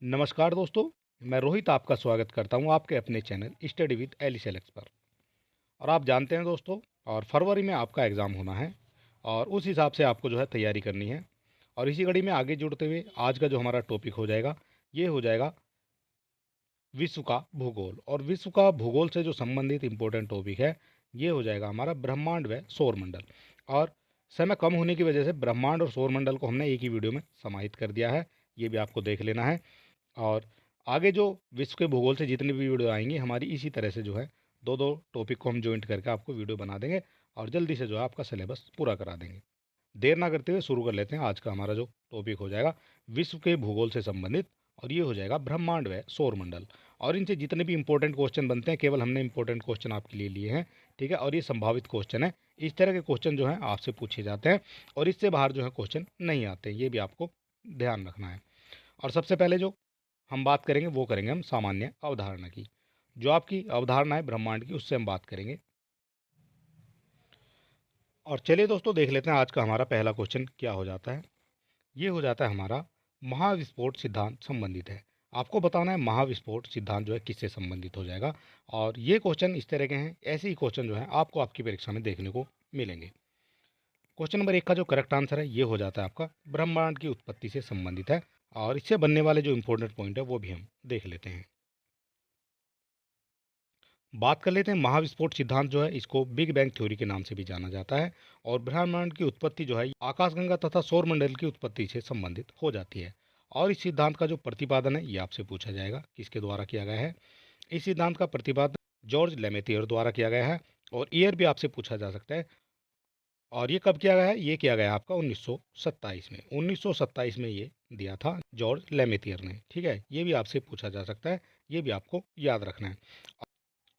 नमस्कार दोस्तों, मैं रोहित आपका स्वागत करता हूं आपके अपने चैनल स्टडी विद एलिसेलेक्स पर। और आप जानते हैं दोस्तों, और फरवरी में आपका एग्ज़ाम होना है और उस हिसाब से आपको जो है तैयारी करनी है। और इसी कड़ी में आगे जुड़ते हुए आज का जो हमारा टॉपिक हो जाएगा, ये हो जाएगा विश्व का भूगोल। और विश्व का भूगोल से जो संबंधित इम्पोर्टेंट टॉपिक है, ये हो जाएगा हमारा ब्रह्मांड व सौरमंडल। और समय कम होने की वजह से ब्रह्मांड और सौरमंडल को हमने एक ही वीडियो में समाहित कर दिया है, ये भी आपको देख लेना है। और आगे जो विश्व के भूगोल से जितनी भी वीडियो आएंगी हमारी, इसी तरह से जो है दो दो टॉपिक को हम ज्वाइंट करके आपको वीडियो बना देंगे और जल्दी से जो है आपका सिलेबस पूरा करा देंगे। देर ना करते हुए शुरू कर लेते हैं। आज का हमारा जो टॉपिक हो जाएगा विश्व के भूगोल से संबंधित, और ये हो जाएगा ब्रह्मांड व सौरमंडल। और इनसे जितने भी इंपॉर्टेंट क्वेश्चन बनते हैं, केवल हमने इंपॉर्टेंट क्वेश्चन आपके लिए लिए हैं, ठीक है। और ये संभावित क्वेश्चन है, इस तरह के क्वेश्चन जो हैं आपसे पूछे जाते हैं और इससे बाहर जो है क्वेश्चन नहीं आते, ये भी आपको ध्यान रखना है। और सबसे पहले जो हम बात करेंगे वो करेंगे हम सामान्य अवधारणा की। जो आपकी अवधारणा है ब्रह्मांड की, उससे हम बात करेंगे। और चलिए दोस्तों, देख लेते हैं आज का हमारा पहला क्वेश्चन क्या हो जाता है। ये हो जाता है हमारा महाविस्फोट सिद्धांत संबंधित है। आपको बताना है महाविस्फोट सिद्धांत जो है किससे संबंधित हो जाएगा। और ये क्वेश्चन इस तरह के हैं, ऐसे ही क्वेश्चन जो है आपको आपकी परीक्षा में देखने को मिलेंगे। क्वेश्चन नंबर 1 का जो करेक्ट आंसर है, ये हो जाता है आपका ब्रह्मांड की उत्पत्ति से संबंधित है। और इससे बनने वाले जो इंपॉर्टेंट पॉइंट है वो भी हम देख लेते हैं। बात कर लेते हैं महाविस्फोट सिद्धांत जो है, इसको बिग बैंग थ्योरी के नाम से भी जाना जाता है। और ब्रह्मांड की उत्पत्ति जो है आकाशगंगा तथा सौरमंडल की उत्पत्ति से संबंधित हो जाती है। और इस सिद्धांत का जो प्रतिपादन है, ये आपसे पूछा जाएगा किसके द्वारा किया गया है। इस सिद्धांत का प्रतिपादन जॉर्ज लेमेथियर द्वारा किया गया है। और ईयर भी आपसे पूछा जा सकता है। और ये कब किया गया है? ये किया गया आपका 1927 में। 1927 में ये दिया था जॉर्ज लेमेथियर ने, ठीक है। ये भी आपसे पूछा जा सकता है, ये भी आपको याद रखना है।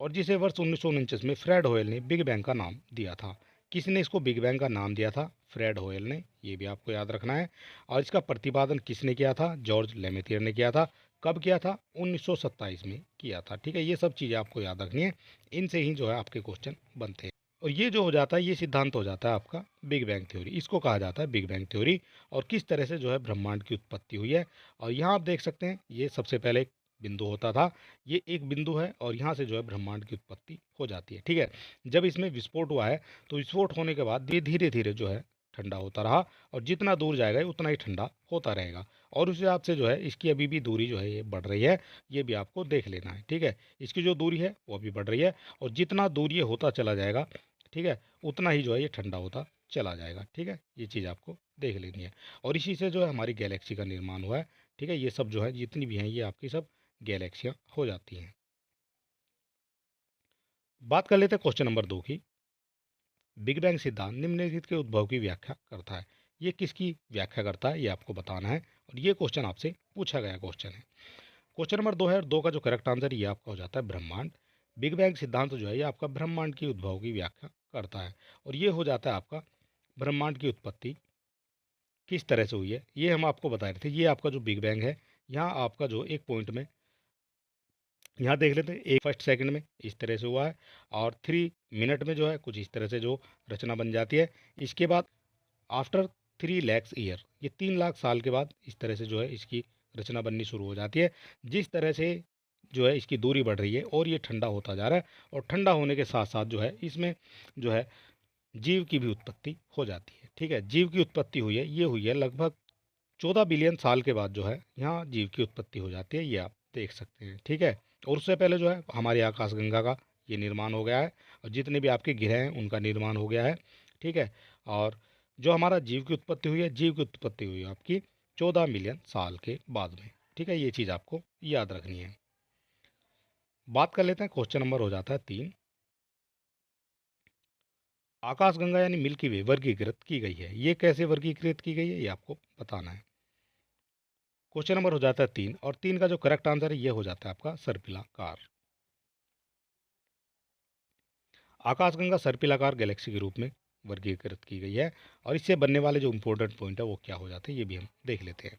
और जिसे वर्ष 1949 में फ्रेड होयल ने बिग बैंग का नाम दिया था। किसने इसको बिग बैंग का नाम दिया था? फ्रेड होयल ने, ये भी आपको याद रखना है। और इसका प्रतिपादन किसने किया था? जॉर्ज लेमेथियर ने किया था। कब किया था? 1927 में किया था, ठीक है। ये सब चीज़ें आपको याद रखनी है, इनसे ही जो है आपके क्वेश्चन बनते हैं। और ये जो हो जाता है, ये सिद्धांत हो जाता है आपका बिग बैंग थ्योरी। इसको कहा जाता है बिग बैंग थ्योरी। और किस तरह से जो है ब्रह्मांड की उत्पत्ति हुई है। और यहाँ आप देख सकते हैं, ये सबसे पहले एक बिंदु होता था। ये एक बिंदु है और यहाँ से जो है ब्रह्मांड की उत्पत्ति हो जाती है, ठीक है। जब इसमें विस्फोट हुआ है, तो विस्फोट होने के बाद ये धीरे धीरे जो है ठंडा होता रहा। और जितना दूर जाएगा उतना ही ठंडा होता रहेगा। और उस हिसाब से जो है इसकी अभी भी दूरी जो है ये बढ़ रही है, ये भी आपको देख लेना है, ठीक है। इसकी जो दूरी है वो अभी बढ़ रही है। और जितना दूर ये होता चला जाएगा, ठीक है, उतना ही जो है ये ठंडा होता चला जाएगा, ठीक है। ये चीज़ आपको देख लेनी है। और इसी से जो है हमारी गैलेक्सी का निर्माण हुआ है, ठीक है। ये सब जो है जितनी भी हैं, ये आपकी सब गैलेक्सियाँ हो जाती हैं। बात कर लेते हैं क्वेश्चन नंबर 2 की। बिग बैंग सिद्धांत निम्नलिखित के उद्भव की व्याख्या करता है। ये किसकी व्याख्या करता है, ये आपको बताना है। और ये क्वेश्चन आपसे पूछा गया क्वेश्चन है। क्वेश्चन नंबर 2 है, और 2 का जो करेक्ट आंसर ये आपका हो जाता है ब्रह्मांड। बिग बैंग सिद्धांत जो है ये आपका ब्रह्मांड की उद्भव की व्याख्या करता है। और ये हो जाता है आपका ब्रह्मांड की उत्पत्ति किस तरह से हुई है, ये हम आपको बता रहे थे। ये आपका जो बिग बैंग है, यहाँ आपका जो एक पॉइंट में, यहाँ देख लेते हैं, एक फर्स्ट सेकंड में इस तरह से हुआ है। और 3 मिनट में जो है कुछ इस तरह से जो रचना बन जाती है। इसके बाद आफ्टर 3 लाख ईयर, ये 3 लाख साल के बाद इस तरह से जो है इसकी रचना बननी शुरू हो जाती है। जिस तरह से जो है इसकी दूरी बढ़ रही है और ये ठंडा होता जा रहा है। और ठंडा होने के साथ साथ जो है इसमें जो है जीव की भी उत्पत्ति हो जाती है, ठीक है। जीव की उत्पत्ति हुई है, ये हुई है लगभग 14 बिलियन साल के बाद जो है यहाँ जीव की उत्पत्ति हो जाती है, ये आप देख सकते हैं, ठीक है। और उससे पहले जो है हमारी आकाशगंगा का ये निर्माण हो गया है। और जितने भी आपके ग्रह हैं उनका निर्माण हो गया है, ठीक है। और जो हमारा जीव की उत्पत्ति हुई है, जीव की उत्पत्ति हुई है आपकी 14 मिलियन साल के बाद में, ठीक है। ये चीज़ आपको याद रखनी है। बात कर लेते हैं, क्वेश्चन नंबर हो जाता है 3। आकाशगंगा यानी मिल्की वे वर्गीकृत की गई है। ये कैसे वर्गीकृत की गई है, ये आपको बताना है। क्वेश्चन नंबर हो जाता है 3, और 3 का जो करेक्ट आंसर है ये हो जाता है आपका सर्पिलाकार। आकाशगंगा सर्पिलाकार गैलेक्सी के रूप में वर्गीकृत की गई है। और इससे बनने वाले जो इंपॉर्टेंट पॉइंट है वो क्या हो जाते हैं, ये भी हम देख लेते हैं।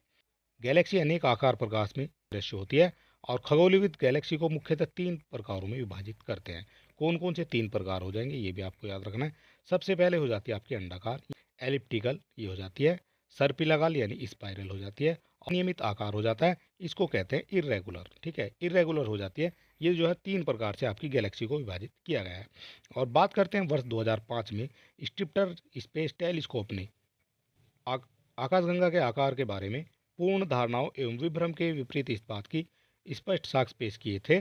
गैलेक्सी अनेक आकार प्रकाश में दृश्य होती है। और खगोलीय गैलेक्सी को मुख्यतः 3 प्रकारों में विभाजित करते हैं। कौन कौन से 3 प्रकार हो जाएंगे, ये भी आपको याद रखना है। सबसे पहले हो जाती है आपकी अंडाकार एलिप्टिकल, ये हो जाती है। सर्पिलाकार यानी स्पाइरल हो जाती है। अनियमित आकार हो जाता है, इसको कहते हैं इर्रेगुलर। ठीक है, इर्रेगुलर हो जाती है। ये जो है 3 प्रकार से आपकी गैलेक्सी को विभाजित किया गया है। और बात करते हैं वर्ष 2005 में स्टिप्टर स्पेस टेलीस्कोप ने आक- आकाशगंगा के आकार के बारे में पूर्ण धारणाओं एवं विभ्रम के विपरीत इस बात की स्पष्ट साक्ष्य पेश किए थे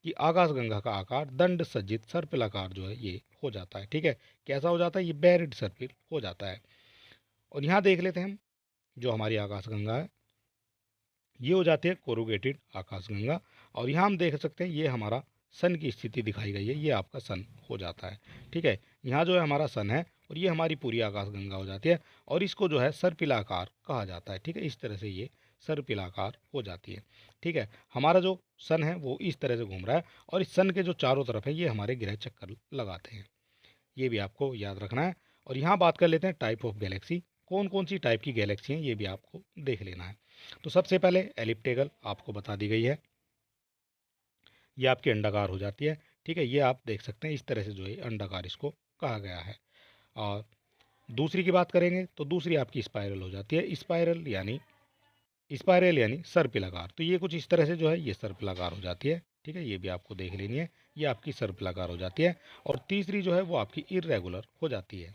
कि आकाशगंगा का आकार दंड सज्जित सर्पिलाकार जो है ये हो जाता है। ठीक है, कैसा हो जाता है? ये बैरिड सर्पिल हो जाता है। और यहाँ देख लेते हैं हम, जो हमारी आकाशगंगा है ये हो जाती है कोरुगेटेड आकाशगंगा। और यहाँ हम देख सकते हैं ये हमारा सन की स्थिति दिखाई गई है, ये आपका सन हो जाता है। ठीक है, यहाँ जो है हमारा सन है और ये हमारी पूरी आकाशगंगा हो जाती है और इसको जो है सर्पिलाकार कहा जाता है। ठीक है, इस तरह से ये सर्पिलाकार हो जाती है। ठीक है, हमारा जो सन है वो इस तरह से घूम रहा है और इस सन के जो चारों तरफ है ये हमारे ग्रह चक्कर लगाते हैं, ये भी आपको याद रखना है। और यहाँ बात कर लेते हैं टाइप ऑफ गैलेक्सी, कौन कौन सी टाइप की गैलेक्सी हैं ये भी आपको देख लेना है। तो सबसे पहले एलिप्टिकल आपको बता दी गई है, ये आपकी अंडाकार हो जाती है। ठीक है, ये आप देख सकते हैं इस तरह से जो है अंडाकार इसको कहा गया है। और दूसरी की बात करेंगे तो दूसरी आपकी स्पाइरल हो जाती है, स्पाइरल यानी सर्पिलाकार। तो ये कुछ इस तरह से जो है ये सर्पिलाकार हो जाती है। ठीक है, ये भी आपको देख लेनी है, ये आपकी सर्पिलाकार हो जाती है। और तीसरी जो है वो आपकी इर्रेगुलर हो जाती है।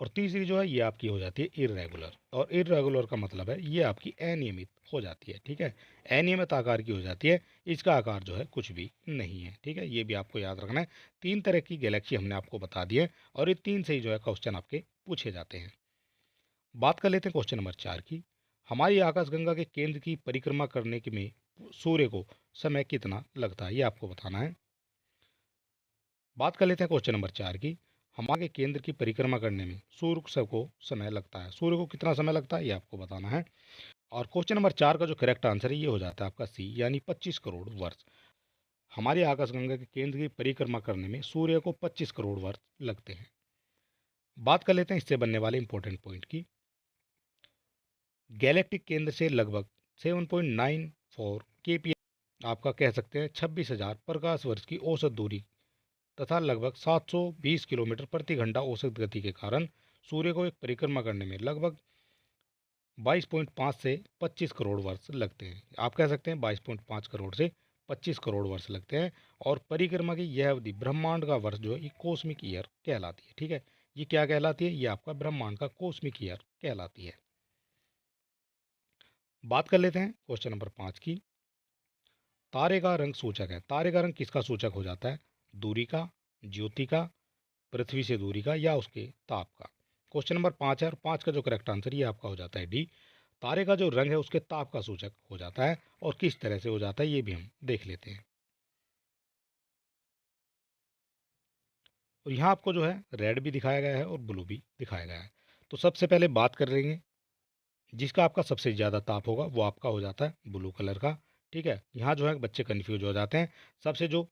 और तीसरी जो है ये आपकी हो जाती है इर्रेगुलर। और इर्रेगुलर का मतलब है ये आपकी अनियमित हो जाती है। ठीक है, अनियमित आकार की हो जाती है, इसका आकार जो है कुछ भी नहीं है। ठीक है, ये भी आपको याद रखना है। 3 तरह की गैलेक्सी हमने आपको बता दी है और ये 3 से ही जो है क्वेश्चन आपके पूछे जाते हैं। बात कर लेते हैं क्वेश्चन नंबर 4 की। हमारी आकाशगंगा के केंद्र की परिक्रमा करने के में सूर्य को समय कितना लगता है, ये आपको बताना है। बात कर लेते हैं क्वेश्चन नंबर 4 की। हमारे केंद्र की परिक्रमा करने में सूर्य को समय लगता है, सूर्य को कितना समय लगता है ये आपको बताना है। और क्वेश्चन नंबर 4 का जो करेक्ट आंसर है ये हो जाता है आपका सी, यानी 25 करोड़ वर्ष। हमारी आकाशगंगा के केंद्र की परिक्रमा करने में सूर्य को 25 करोड़ वर्ष लगते हैं। बात कर लेते हैं इससे बनने वाले इंपॉर्टेंट पॉइंट की। गैलेक्टिक केंद्र से लगभग 7.94 kpm, आपका कह सकते हैं 26,000 प्रकाश वर्ष की औसत दूरी तथा लगभग 720 किलोमीटर प्रति घंटा औसत गति के कारण सूर्य को एक परिक्रमा करने में लगभग 22.5 से 25 करोड़ वर्ष लगते हैं। आप कह सकते हैं 22.5 करोड़ से 25 करोड़ वर्ष लगते हैं। और परिक्रमा की यह अवधि ब्रह्मांड का वर्ष जो है ये कॉस्मिक ईयर कहलाती है। ठीक है, ये क्या कहलाती है? ये आपका ब्रह्मांड का कॉस्मिक ईयर कहलाती है। बात कर लेते हैं क्वेश्चन नंबर 5 की। तारे का रंग सूचक है, तारे का रंग किसका सूचक हो जाता है? दूरी का, ज्योति का, पृथ्वी से दूरी का, या उसके ताप का? क्वेश्चन नंबर 5 है और 5 का जो करेक्ट आंसर ये आपका हो जाता है डी, तारे का जो रंग है उसके ताप का सूचक हो जाता है। और किस तरह से हो जाता है ये भी हम देख लेते हैं। और यहाँ आपको जो है रेड भी दिखाया गया है और ब्लू भी दिखाया गया है। तो सबसे पहले बात कर लेंगे, जिसका आपका सबसे ज़्यादा ताप होगा वो आपका हो जाता है ब्लू कलर का। ठीक है, यहाँ जो है बच्चे कन्फ्यूज हो जाते हैं, सबसे जो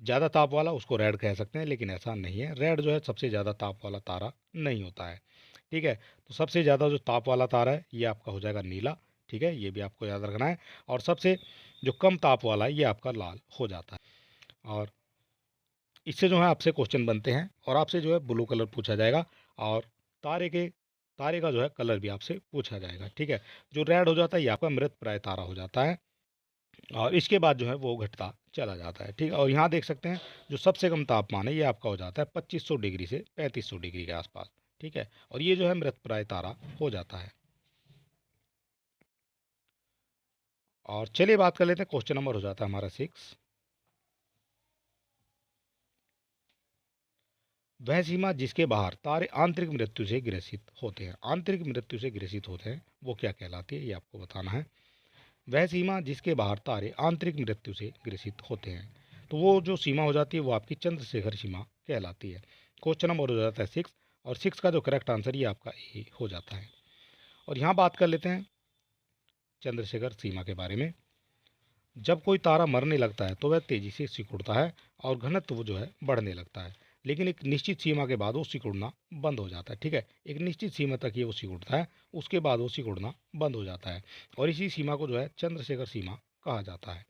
ज़्यादा ताप वाला उसको रेड कह सकते हैं, लेकिन ऐसा नहीं है। रेड जो है सबसे ज़्यादा ताप वाला तारा नहीं होता है। ठीक है, तो सबसे ज़्यादा जो ताप वाला तारा है ये आपका हो जाएगा नीला। ठीक है, ये भी आपको याद रखना है। और सबसे जो कम ताप वाला है ये आपका लाल हो जाता है। और इससे जो है आपसे क्वेश्चन बनते हैं और आपसे जो है ब्लू कलर पूछा जाएगा। और तारे का जो है कलर भी आपसे पूछा जाएगा। ठीक है, जो रेड हो जाता है ये आपका मृत प्राय तारा हो जाता है और इसके बाद जो है वो घटता चला जाता है। ठीक है, और यहाँ देख सकते हैं जो सबसे कम तापमान है ये आपका हो जाता है 2500 डिग्री से 3500 डिग्री के आसपास। ठीक है, और ये जो है मृतप्राय तारा हो जाता है। और चलिए बात कर लेते हैं, क्वेश्चन नंबर हो जाता है हमारा 6। वह सीमा जिसके बाहर तारे आंतरिक मृत्यु से ग्रसित होते हैं, आंतरिक मृत्यु से ग्रसित होते हैं वो क्या कहलाती है ये आपको बताना है। वह सीमा जिसके बाहर तारे आंतरिक मृत्यु से ग्रसित होते हैं, तो वो जो सीमा हो जाती है वो आपकी चंद्रशेखर सीमा कहलाती है। क्वेश्चन नंबर हो जाता है 6 और 6 का जो करेक्ट आंसर ये आपका ए हो जाता है। और यहाँ बात कर लेते हैं चंद्रशेखर सीमा के बारे में। जब कोई तारा मरने लगता है तो वह तेजी से सिकुड़ता है और घनत्व जो है बढ़ने लगता है, लेकिन एक निश्चित सीमा के बाद वो सिकुड़ना बंद हो जाता है। ठीक है, एक निश्चित सीमा तक ये वो सिकुड़ता है, उसके बाद वो सिकुड़ना बंद हो जाता है और इसी सीमा को जो है चंद्रशेखर सीमा कहा जाता है।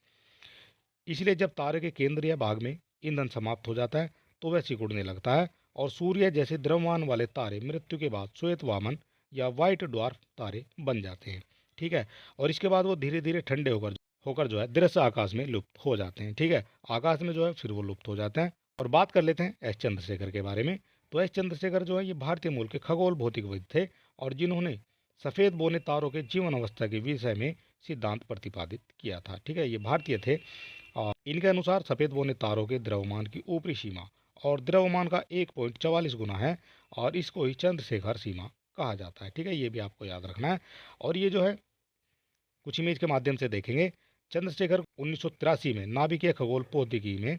इसलिए जब तारे के केंद्र या भाग में ईंधन समाप्त हो जाता है तो वह सिकुड़ने लगता है और सूर्य जैसे द्रव्यमान वाले तारे मृत्यु के बाद श्वेत वामन या वाइट ड्वार्फ तारे बन जाते हैं। ठीक है, और इसके बाद वो धीरे धीरे ठंडे होकर होकर जो है दृश्य आकाश में लुप्त हो जाते हैं। ठीक है, आकाश में जो है फिर वो लुप्त हो जाते हैं। और बात कर लेते हैं एस चंद्रशेखर के बारे में। तो एस चंद्रशेखर जो है ये भारतीय मूल के खगोल भौतिकविद थे और जिन्होंने सफ़ेद बोने तारों के जीवन अवस्था के विषय में सिद्धांत प्रतिपादित किया था। ठीक है, ये भारतीय थे और इनके अनुसार सफ़ेद बोने तारों के द्रव्यमान की ऊपरी सीमा और द्रव्यमान का 1.44 गुना है और इसको ही चंद्रशेखर सीमा कहा जाता है। ठीक है, ये भी आपको याद रखना है। और ये जो है कुछ इमेज के माध्यम से देखेंगे। चंद्रशेखर 1983 में नाभिकीय खगोल भौतिकी में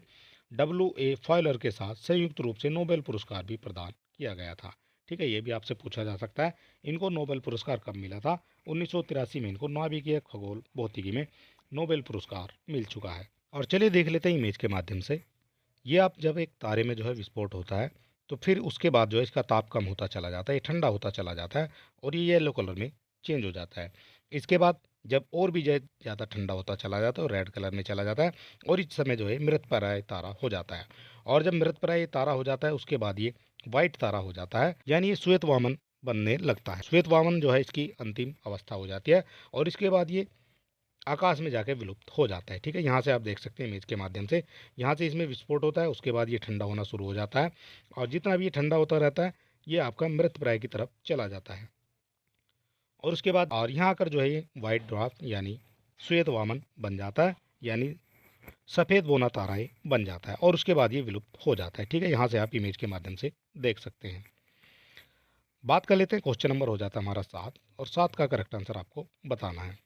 W.A. फॉयलर के साथ संयुक्त रूप से नोबेल पुरस्कार भी प्रदान किया गया था। ठीक है, ये भी आपसे पूछा जा सकता है इनको नोबेल पुरस्कार कब मिला था। 1983 में इनको नाभिकीय खगोल भौतिकी में नोबेल पुरस्कार मिल चुका है। और चलिए देख लेते हैं इमेज के माध्यम से। ये आप जब एक तारे में जो है विस्फोट होता है तो फिर उसके बाद जो है इसका ताप कम होता चला जाता है, ये ठंडा होता चला जाता है और ये येलो कलर में चेंज हो जाता है। इसके बाद जब और भी ज़्यादा ठंडा होता चला जाता है और रेड कलर में चला जाता है और इस समय जो है मृतप्राय तारा हो जाता है। और जब मृतप्राय तारा हो जाता है उसके बाद ये वाइट तारा हो जाता है, यानी ये श्वेत वामन बनने लगता है। श्वेत वामन जो है इसकी अंतिम अवस्था हो जाती है और इसके बाद ये आकाश में जाके विलुप्त हो जाता है। ठीक है, यहाँ से आप देख सकते हैं इमेज के माध्यम से, यहाँ से इसमें विस्फोट होता है, उसके बाद ये ठंडा होना शुरू हो जाता है और जितना भी ये ठंडा होता रहता है ये आपका मृतप्राय की तरफ चला जाता है। और उसके बाद और यहाँ आकर जो है ये वाइट ड्वार्फ यानी श्वेत वामन बन जाता है, यानी सफ़ेद बोना ताराएं बन जाता है और उसके बाद ये विलुप्त हो जाता है। ठीक है, यहाँ से आप इमेज के माध्यम से देख सकते हैं। बात कर लेते हैं, क्वेश्चन नंबर हो जाता है हमारा 7 और 7 का करेक्ट आंसर आपको बताना है।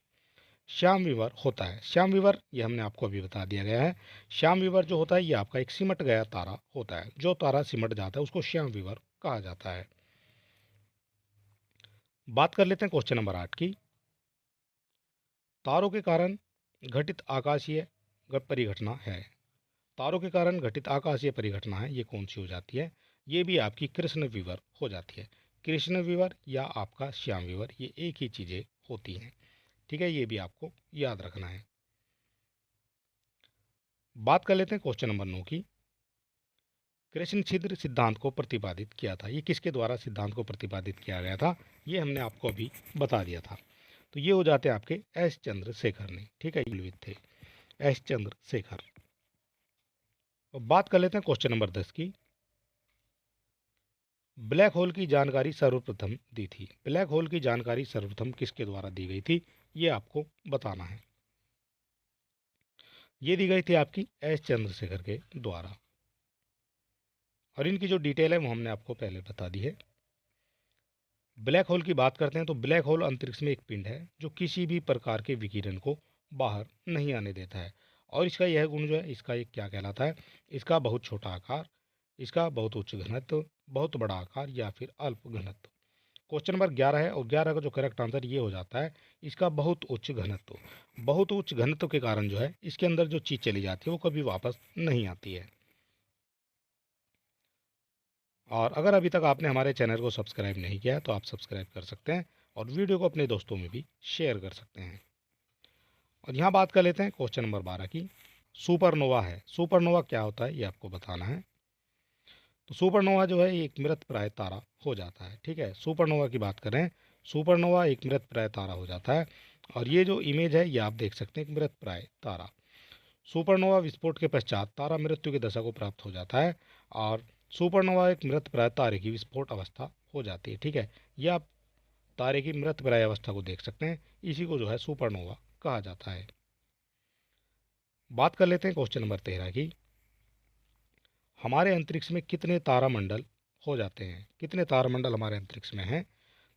श्याम विवर होता है। श्याम विवर ये हमने आपको अभी बता दिया गया है। श्याम विवर जो होता है ये आपका एक सिमट गया तारा होता है। जो तारा सिमट जाता है उसको श्याम विवर कहा जाता है। बात कर लेते हैं क्वेश्चन नंबर 8 की। तारों के कारण घटित आकाशीय परिघटना है। तारों के कारण घटित आकाशीय परिघटना है, ये कौन सी हो जाती है? ये भी आपकी कृष्ण विवर हो जाती है। कृष्ण विवर या आपका श्याम विवर ये एक ही चीज़ें होती हैं। ठीक है, ये भी आपको याद रखना है। बात कर लेते हैं क्वेश्चन नंबर 9 की। कृष्ण छिद्र सिद्धांत को प्रतिपादित किया था। ये किसके द्वारा सिद्धांत को प्रतिपादित किया गया था? ये हमने आपको अभी बता दिया था। तो ये हो जाते हैं आपके एस चंद्रशेखर ने। ठीक है, ये थे एस चंद्रशेखर। अब बात कर लेते हैं क्वेश्चन नंबर 10 की। ब्लैक होल की जानकारी सर्वप्रथम दी थी। ब्लैक होल की जानकारी सर्वप्रथम किसके द्वारा दी गई थी? ये आपको बताना है। ये दी गई थी आपकी एस चंद्रशेखर के द्वारा और इनकी जो डिटेल है वो हमने आपको पहले बता दी है। ब्लैक होल की बात करते हैं तो ब्लैक होल अंतरिक्ष में एक पिंड है जो किसी भी प्रकार के विकिरण को बाहर नहीं आने देता है और इसका यह गुण जो है, इसका एक क्या कहलाता है? इसका बहुत छोटा आकार, इसका बहुत उच्च घनत्व, बहुत बड़ा आकार या फिर अल्प घनत्व। क्वेश्चन नंबर 11 है और 11 का जो करेक्ट आंसर ये हो जाता है इसका बहुत उच्च घनत्व। बहुत उच्च घनत्व के कारण जो है इसके अंदर जो चीज़ चली जाती है वो कभी वापस नहीं आती है। और अगर अभी तक आपने हमारे चैनल को सब्सक्राइब नहीं किया है तो आप सब्सक्राइब कर सकते हैं और वीडियो को अपने दोस्तों में भी शेयर कर सकते हैं। और यहाँ बात कर लेते हैं क्वेश्चन नंबर 12 की। सुपरनोवा है। सुपरनोवा क्या होता है ये आपको बताना है। तो सुपरनोवा जो है ये एक मृतप्राय तारा हो जाता है। ठीक है, सुपरनोवा की बात करें, सुपरनोवा एक मृतप्राय तारा हो जाता है और ये जो इमेज है ये आप देख सकते हैं, एक मृतप्राय तारा। सुपरनोवा विस्फोट के पश्चात तारा मृत्यु की दशा को प्राप्त हो जाता है और सुपरनोवा एक मृतप्राय तारे की विस्फोट अवस्था हो जाती है। ठीक है, यह आप तारे की मृतप्राय अवस्था को देख सकते हैं, इसी को जो है सुपरनोवा कहा जाता है। बात कर लेते हैं क्वेश्चन नंबर 13 की। हमारे अंतरिक्ष में कितने तारामंडल हो जाते हैं? कितने तारामंडल हमारे अंतरिक्ष में हैं?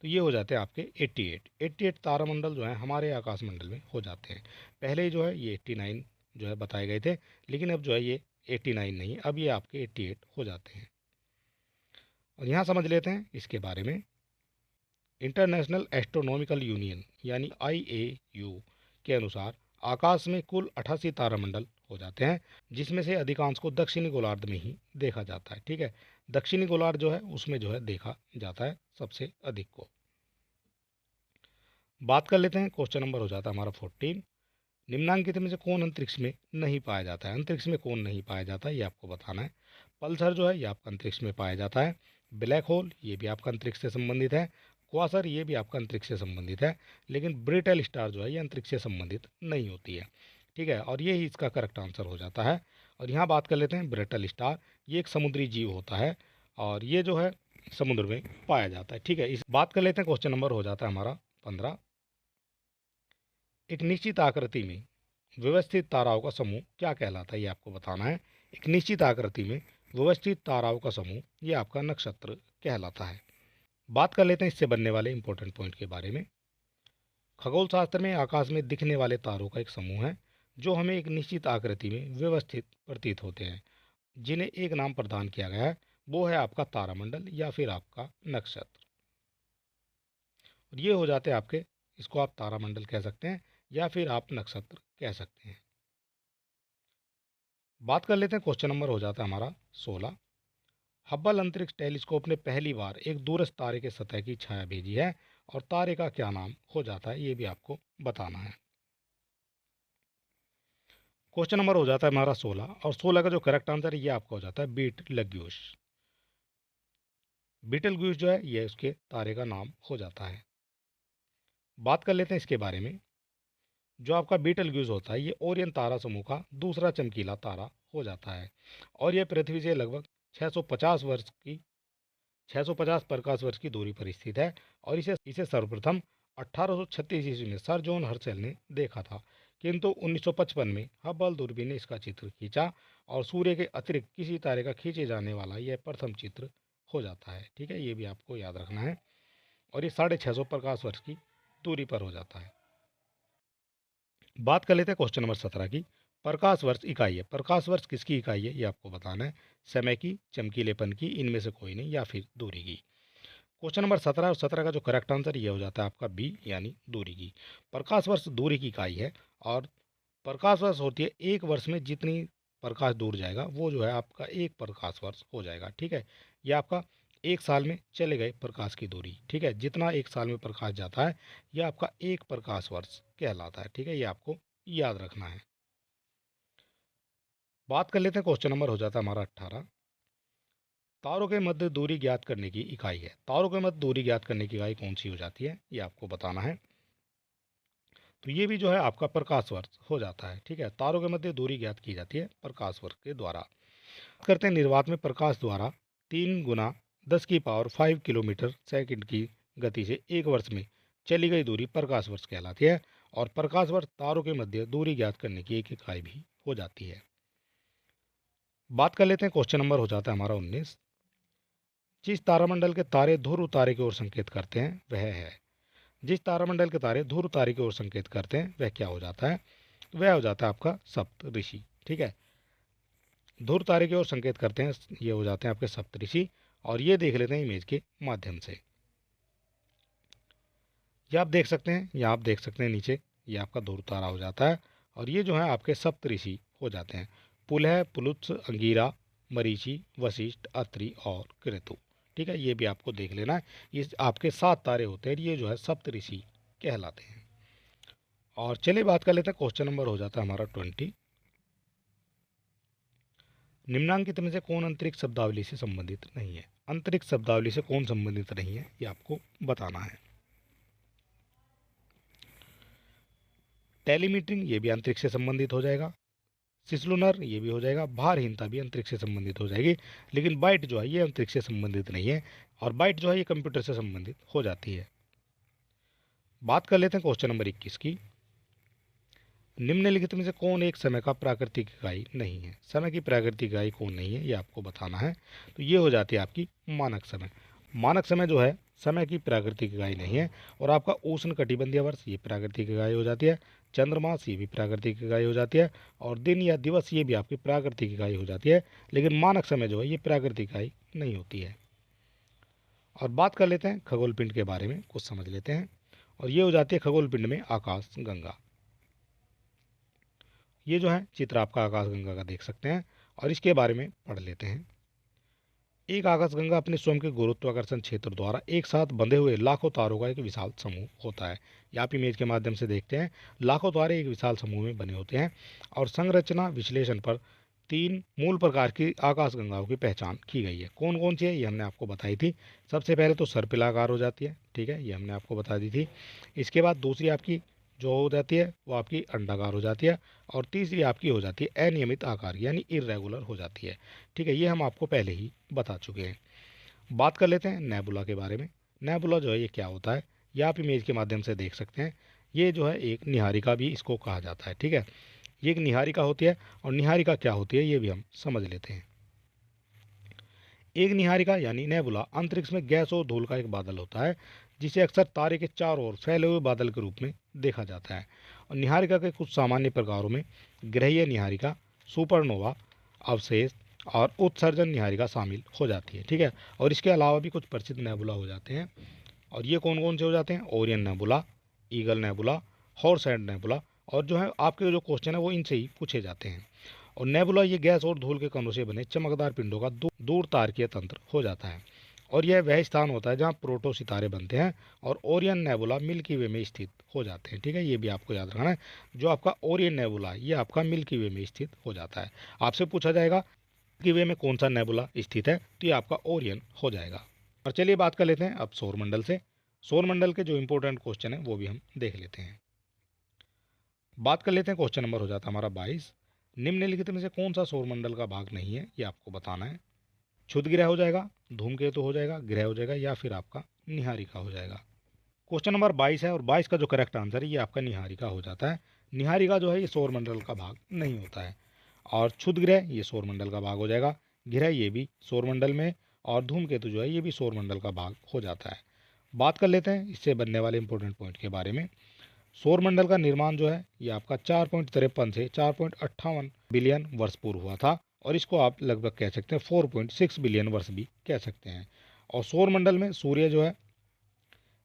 तो ये हो जाते हैं आपके 88 तारामंडल जो हैं हमारे आकाश मंडल में हो जाते हैं। पहले जो है ये 89 जो है बताए गए थे, लेकिन अब जो है ये 89 नहीं, अब ये आपके 88 हो जाते हैं। और यहाँ समझ लेते हैं इसके बारे में। इंटरनेशनल एस्ट्रोनॉमिकल यूनियन यानी IAU के अनुसार आकाश में कुल 88 तारामंडल हो जाते हैं, जिसमें से अधिकांश को दक्षिणी गोलार्ध में ही देखा जाता है। ठीक है, दक्षिणी गोलार्ध जो है उसमें जो है देखा जाता है सबसे अधिक को। बात कर लेते हैं, क्वेश्चन नंबर हो जाता है हमारा 14। निम्नांकित में से कौन अंतरिक्ष में नहीं पाया जाता है? अंतरिक्ष में कौन नहीं पाया जाता है ये आपको बताना है। पल्सर जो है ये आपका अंतरिक्ष में पाया जाता है। ब्लैक होल ये भी आपका अंतरिक्ष से संबंधित है। क्वासर ये भी आपका अंतरिक्ष से संबंधित है, लेकिन ब्रिटल स्टार जो है ये अंतरिक्ष से संबंधित नहीं होती है। ठीक है, और ये ही इसका करेक्ट आंसर हो जाता है। और यहाँ बात कर लेते हैं ब्रिटल स्टार, ये एक समुद्री जीव होता है और ये जो है समुद्र में पाया जाता है। ठीक है, इस बात कर लेते हैं, क्वेश्चन नंबर हो जाता है हमारा 15। एक निश्चित आकृति में व्यवस्थित ताराओं का समूह क्या कहलाता है, ये आपको बताना है। एक निश्चित आकृति में व्यवस्थित ताराओं का समूह ये आपका नक्षत्र कहलाता है। बात कर लेते हैं इससे बनने वाले इंपॉर्टेंट पॉइंट के बारे में। खगोल शास्त्र में आकाश में दिखने वाले तारों का एक समूह है जो हमें एक निश्चित आकृति में व्यवस्थित प्रतीत होते हैं, जिन्हें एक नाम प्रदान किया गया है, वो है आपका तारामंडल या फिर आपका नक्षत्र। और ये हो जाते हैं आपके, इसको आप तारामंडल कह सकते हैं या फिर आप नक्षत्र कह सकते हैं। बात कर लेते हैं, क्वेश्चन नंबर हो जाता है हमारा 16। हब्बल अंतरिक्ष टेलीस्कोप ने पहली बार एक दूरस्थ तारे के सतह की छाया भेजी है और तारे का क्या नाम हो जाता है, ये भी आपको बताना है। क्वेश्चन नंबर हो जाता है हमारा 16 और 16 का जो करेक्ट आंसर है ये आपका हो जाता है बीटलग्यूस। बीटलग्यूस जो है ये उसके तारे का नाम हो जाता है। बात कर लेते हैं इसके बारे में। जो आपका बीटलग्यूस होता है ये ओरियन तारा समूह का दूसरा चमकीला तारा हो जाता है और यह पृथ्वी से लगभग 650 प्रकाश वर्ष की दूरी पर स्थित है और इसे इसे सर्वप्रथम 1836 ईस्वी में सर जॉन हर्शेल ने देखा था, किंतु 1955 में हबल दूरबीन ने इसका चित्र खींचा और सूर्य के अतिरिक्त किसी तारे का खींचे जाने वाला यह प्रथम चित्र हो जाता है। ठीक है, ये भी आपको याद रखना है और ये 650 प्रकाश वर्ष की दूरी पर हो जाता है। बात कर लेते हैं क्वेश्चन नंबर 17 की। प्रकाश वर्ष इकाई है, प्रकाश वर्ष किसकी इकाई है ये आपको बताना है। समय की, चमकीलेपन की, इनमें से कोई नहीं, या फिर दूरी की। क्वेश्चन नंबर 17 और 17 का जो करेक्ट आंसर ये हो जाता है आपका बी, यानी दूरी की। प्रकाश वर्ष दूरी की इकाई है और प्रकाश वर्ष होती है एक वर्ष में जितनी प्रकाश दूर जाएगा वो जो है आपका एक प्रकाश वर्ष हो जाएगा। ठीक है, यह आपका एक साल में चले गए प्रकाश की दूरी। ठीक है, जितना एक साल में प्रकाश जाता है यह आपका एक प्रकाश वर्ष कहलाता है। ठीक है, ये आपको याद रखना है। बात कर लेते हैं, क्वेश्चन नंबर हो जाता है हमारा 18। तारों के मध्य दूरी ज्ञात करने की इकाई है, तारों के मध्य दूरी ज्ञात करने की इकाई कौन सी हो जाती है ये आपको बताना है। तो ये भी जो है आपका प्रकाश वर्ष हो जाता है। ठीक है, तारों के मध्य दूरी ज्ञात की जाती है प्रकाश वर्ष के द्वारा। करते हैं निर्वात में प्रकाश द्वारा 3 गुना 10⁵ किलोमीटर सेकंड की गति से एक वर्ष में चली गई दूरी प्रकाश वर्ष कहलाती है और प्रकाश वर्ष तारों के मध्य दूरी ज्ञात करने की एक इकाई भी हो जाती है। बात कर लेते हैं, क्वेश्चन नंबर हो जाता है हमारा 19। जिस तारामंडल के तारे ध्रुव तारे की ओर संकेत करते हैं वह है, जिस तारामंडल के तारे ध्रुव तारे की ओर संकेत करते हैं वह क्या हो जाता है, वह हो जाता है आपका सप्त ऋषि। ठीक है, ध्रुव तारे की ओर संकेत करते हैं ये हो जाते हैं आपके सप्त ऋषि और ये देख लेते हैं इमेज के माध्यम से। ये आप देख सकते हैं, या आप देख सकते हैं नीचे, ये आपका ध्रुव तारा हो जाता है और ये जो है आपके सप्त ऋषि हो जाते हैं। पुलह, पुलुत्स, अंगीरा, मरीचि, वशिष्ठ, अत्रि और कृतु। ठीक है, ये भी आपको देख लेना है। ये आपके 7 तारे होते हैं, ये जो है सप्त ऋषि कहलाते हैं। और चलिए बात कर लेते हैं, क्वेश्चन नंबर हो जाता है हमारा 20। निम्नांकित में से कौन अंतरिक्ष शब्दावली से संबंधित नहीं है, अंतरिक्ष शब्दावली से कौन संबंधित नहीं है ये आपको बताना है। टेलीमीटरिंग ये भी अंतरिक्ष से संबंधित हो जाएगा, सिसलुनर ये भी हो जाएगा, भारहीनता भी अंतरिक्ष से संबंधित हो जाएगी, लेकिन बाइट जो है ये अंतरिक्ष से संबंधित नहीं है और बाइट जो है ये कंप्यूटर से संबंधित हो जाती है। बात कर लेते हैं क्वेश्चन नंबर 21 की। निम्नलिखित में से कौन एक समय का प्राकृतिक इकाई नहीं है, समय की प्राकृतिक इकाई कौन नहीं है ये आपको बताना है। तो ये हो जाती है आपकी मानक समय। मानक समय जो है समय की प्राकृतिक इकाई नहीं है और आपका उष्ण कटिबंधीय वर्ष ये प्राकृतिक इकाई हो जाती है, चंद्रमास ये भी प्राकृतिक इकाई हो जाती है और दिन या दिवस ये भी आपकी प्राकृतिक इकाई हो जाती है, लेकिन मानक समय जो है ये प्राकृतिक इकाई नहीं होती है। और बात कर लेते हैं खगोल पिंड के बारे में, कुछ समझ लेते हैं और ये हो जाती है खगोल पिंड में आकाश गंगा। ये जो है चित्र आपका आकाश गंगा का देख सकते हैं और इसके बारे में पढ़ लेते हैं। एक आकाश गंगा अपने स्वयं के गुरुत्वाकर्षण क्षेत्र द्वारा एक साथ बंधे हुए लाखों तारों का एक विशाल समूह होता है। ये आप इमेज के माध्यम से देखते हैं, लाखों तारे एक विशाल समूह में बने होते हैं और संरचना विश्लेषण पर 3 मूल प्रकार की आकाशगंगाओं की पहचान की गई है। कौन कौन सी है ये हमने आपको बताई थी। सबसे पहले तो सर्पिलाकार हो जाती है, ठीक है, ये हमने आपको बता दी थी। इसके बाद दूसरी आपकी जो हो जाती है वो आपकी अंडाकार हो जाती है, और तीसरी आपकी हो जाती है अनियमित आकार यानी इर्रेगुलर हो जाती है, ठीक है, ये हम आपको पहले ही बता चुके हैं। बात कर लेते हैं नेबुला के बारे में। नेबुला जो है ये क्या होता है, ये आप इमेज के माध्यम से देख सकते हैं। ये जो है एक निहारिका भी इसको कहा जाता है, ठीक है, ये एक निहारिका होती है। और निहारिका क्या होती है ये भी हम समझ लेते हैं। एक निहारिका यानी नेबुला अंतरिक्ष में गैस और धूल का एक बादल होता है, जिसे अक्सर तारे के चारों ओर फैले हुए बादल के रूप में देखा जाता है। और निहारिका के कुछ सामान्य प्रकारों में ग्रहीय निहारिका, सुपरनोवा, अवशेष और उत्सर्जन निहारिका शामिल हो जाती है, ठीक है। और इसके अलावा भी कुछ प्रसिद्ध नेबुला हो जाते हैं। और ये कौन कौन से हो जाते हैं, Orion nebula, eagle nebula, horsehead nebula. और जो है आपके जो क्वेश्चन है वो इनसे ही पूछे जाते हैं। और नेबुला ये गैस और धूल के कणों से बने चमकदार पिंडों का दूर तारकीय तंत्र हो जाता है। और यह वह स्थान होता है जहाँ प्रोटो सितारे बनते हैं। और ओरियन नेबुला मिल्की वे में स्थित हो जाते हैं, ठीक है, ये भी आपको याद रखना है। जो आपका ओरियन नेबुला ये आपका मिल्की वे में स्थित हो जाता है। आपसे पूछा जाएगा मिल्की वे में कौन सा नेबुला स्थित है, तो ये आपका ओरियन हो जाएगा। और चलिए बात कर लेते हैं अब सौरमंडल से। सौरमंडल के जो इंपॉर्टेंट क्वेश्चन है वो भी हम देख लेते हैं। बात कर लेते हैं, क्वेश्चन नंबर हो जाता है हमारा 22। निम्नलिखित में से कौन सा सौरमंडल का भाग नहीं है, ये आपको बताना है। क्षुद्र ग्रह हो जाएगा, धूमकेतु हो जाएगा, ग्रह हो जाएगा, या फिर आपका निहारिका हो जाएगा। क्वेश्चन नंबर 22 है, और 22 का जो करेक्ट आंसर है ये आपका निहारिका हो जाता है। निहारिका जो है ये सौरमंडल का भाग नहीं होता है। और क्षुद्र ग्रह ये सौरमंडल का भाग हो जाएगा, ग्रह ये भी सौरमंडल में, और धूमकेतु जो है ये भी सौरमंडल का भाग हो जाता है। बात कर लेते हैं इससे बनने वाले इंपॉर्टेंट पॉइंट के बारे में। सौरमंडल का निर्माण जो है ये आपका 4.53 से 4.58 बिलियन वर्ष पूर्व हुआ था। और इसको आप लगभग कह सकते हैं 4.6 बिलियन वर्ष भी कह सकते हैं। और सौरमंडल में सूर्य जो है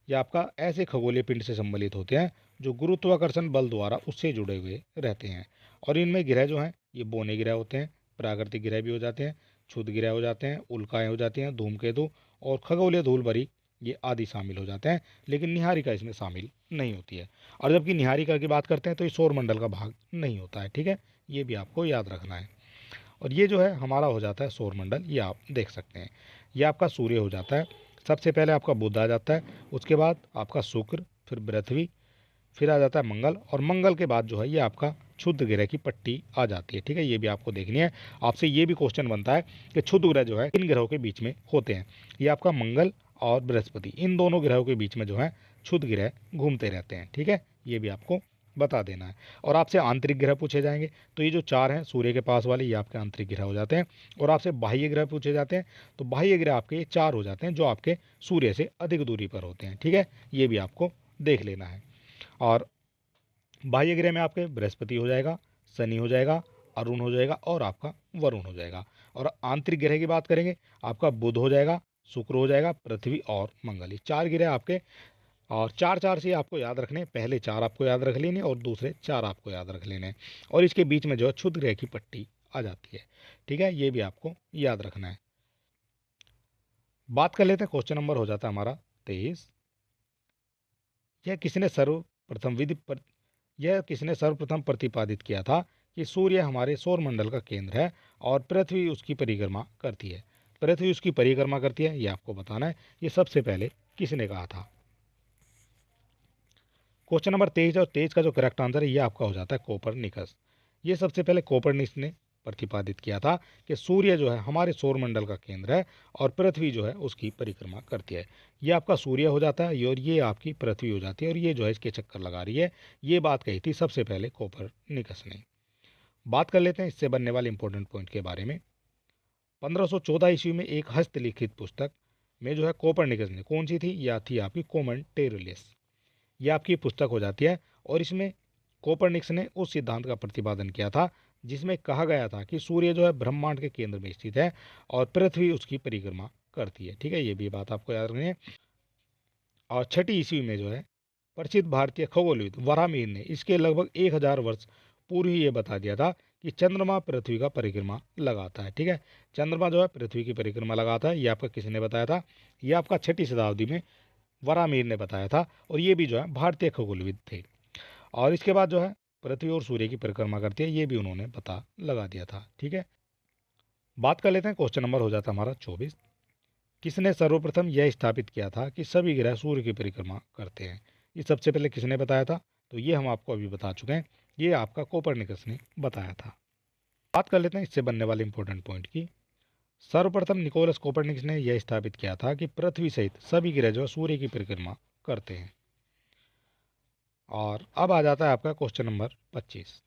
ये आपका ऐसे खगोलीय पिंड से सम्मिलित होते हैं जो गुरुत्वाकर्षण बल द्वारा उससे जुड़े हुए रहते हैं। और इनमें ग्रह जो हैं ये बौने ग्रह होते हैं, प्राकृतिक ग्रह भी हो जाते हैं, क्षुद्र ग्रह हो जाते हैं, उल्काएं हो जाती हैं, धूमकेतु और खगोलीय धूल भरी ये आदि शामिल हो जाते हैं। लेकिन निहारिका इसमें शामिल नहीं होती है। और जबकि निहारिका की बात करते हैं तो ये सौरमंडल का भाग नहीं होता है, ठीक है, ये भी आपको याद रखना है। और ये जो है हमारा हो जाता है सौरमंडल, ये आप देख सकते हैं। ये आपका सूर्य हो जाता है, सबसे पहले आपका बुध आ जाता है, उसके बाद आपका शुक्र, फिर पृथ्वी, फिर आ जाता है मंगल, और मंगल के बाद जो है ये आपका क्षुद्र ग्रह की पट्टी आ जाती है, ठीक है, ये भी आपको देखनी है। आपसे ये भी क्वेश्चन बनता है कि क्षुद्र ग्रह जो है इन ग्रहों के बीच में होते हैं। ये आपका मंगल और बृहस्पति, इन दोनों ग्रहों के बीच में जो है क्षुद्र ग्रह घूमते रहते हैं, ठीक है, ये भी आपको बता देना है। और आपसे आंतरिक ग्रह पूछे जाएंगे, तो ये जो 4 हैं सूर्य के पास वाले ये आपके आंतरिक ग्रह हो जाते हैं। और आपसे बाह्य ग्रह पूछे जाते हैं, तो बाह्य ग्रह आपके ये 4 हो जाते हैं जो आपके सूर्य से अधिक दूरी पर होते हैं, ठीक है, ये भी आपको देख लेना है। और बाह्य ग्रह में आपके बृहस्पति हो जाएगा, शनि हो जाएगा, अरुण हो जाएगा, और आपका वरुण हो जाएगा। और आंतरिक ग्रह की बात करेंगे, आपका बुध हो जाएगा, शुक्र हो जाएगा, पृथ्वी और मंगल, ये 4 ग्रह आपके। और 4 4 से आपको याद रखने, पहले 4 आपको याद रख लेने और दूसरे 4 आपको याद रख लेने। और इसके बीच में जो है क्षुद्र ग्रह की पट्टी आ जाती है, ठीक है, ये भी आपको याद रखना है। बात कर लेते हैं, क्वेश्चन नंबर हो जाता है हमारा 23। यह किसने सर्वप्रथम विधि पर यह किसने सर्वप्रथम प्रतिपादित किया था कि सूर्य हमारे सौरमंडल का केंद्र है और पृथ्वी उसकी परिक्रमा करती है। पृथ्वी उसकी परिक्रमा करती है, ये आपको बताना है, ये सबसे पहले किसने कहा था। क्वेश्चन नंबर 23, और 23 का जो करेक्ट आंसर है ये आपका हो जाता है कोपरनिकस। ये सबसे पहले कोपरनिकस ने प्रतिपादित किया था कि सूर्य जो है हमारे सौरमंडल का केंद्र है और पृथ्वी जो है उसकी परिक्रमा करती है। ये आपका सूर्य हो जाता है और ये आपकी पृथ्वी हो जाती है, और ये जो है इसके चक्कर लगा रही है। ये बात कही थी सबसे पहले कोपरनिकस ने। बात कर लेते हैं इससे बनने वाले इंपॉर्टेंट पॉइंट के बारे में। 1514 ईस्वी में एक हस्तलिखित पुस्तक में जो है कोपरनिकस ने कौन सी थी, या थी आपकी कॉमेंटेरियस, ये आपकी पुस्तक हो जाती है। और इसमें कोपरनिकस ने उस सिद्धांत का प्रतिपादन किया था जिसमें कहा गया था कि सूर्य जो है ब्रह्मांड के केंद्र में स्थित है और पृथ्वी उसकी परिक्रमा करती है, ठीक है, ये भी बात आपको याद रखनी है। और 6ठी ईस्वी में जो है प्रसिद्ध भारतीय खगोलविद वराहमिहिर ने इसके लगभग 1000 वर्ष पूर्व ही ये बता दिया था कि चंद्रमा पृथ्वी का परिक्रमा लगाता है, ठीक है, चंद्रमा जो है पृथ्वी की परिक्रमा लगाता है। ये आपका किसने बताया था, ये आपका 6ठी शताब्दी में वराहमिहिर ने बताया था, और ये भी जो है भारतीय खगोलविद थे। और इसके बाद जो है पृथ्वी और सूर्य की परिक्रमा करती है, ये भी उन्होंने पता लगा दिया था। ठीक है, बात कर लेते हैं, क्वेश्चन नंबर हो जाता है हमारा 24। किसने सर्वप्रथम यह स्थापित किया था कि सभी ग्रह सूर्य की परिक्रमा करते हैं? ये सबसे पहले किसने बताया था? तो ये हम आपको अभी बता चुके हैं, ये आपका कोपरनिकस ने बताया था। बात कर लेते हैं इससे बनने वाले इंपॉर्टेंट पॉइंट की। सर्वप्रथम निकोलस कोपरनिकस ने यह स्थापित किया था कि पृथ्वी सहित सभी ग्रह जो सूर्य की परिक्रमा करते हैं। और अब आ जाता है आपका क्वेश्चन नंबर 25।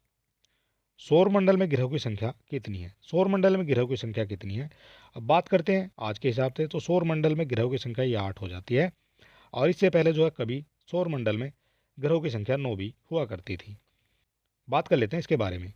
सौरमंडल में ग्रहों की संख्या कितनी है? सौरमंडल में ग्रहों की संख्या कितनी है? अब बात करते हैं आज के हिसाब से, तो सौरमंडल में ग्रहों की संख्या ये 8 हो जाती है। और इससे पहले जो है कभी सौरमंडल में ग्रहों की संख्या 9 भी हुआ करती थी। बात कर लेते हैं इसके बारे में।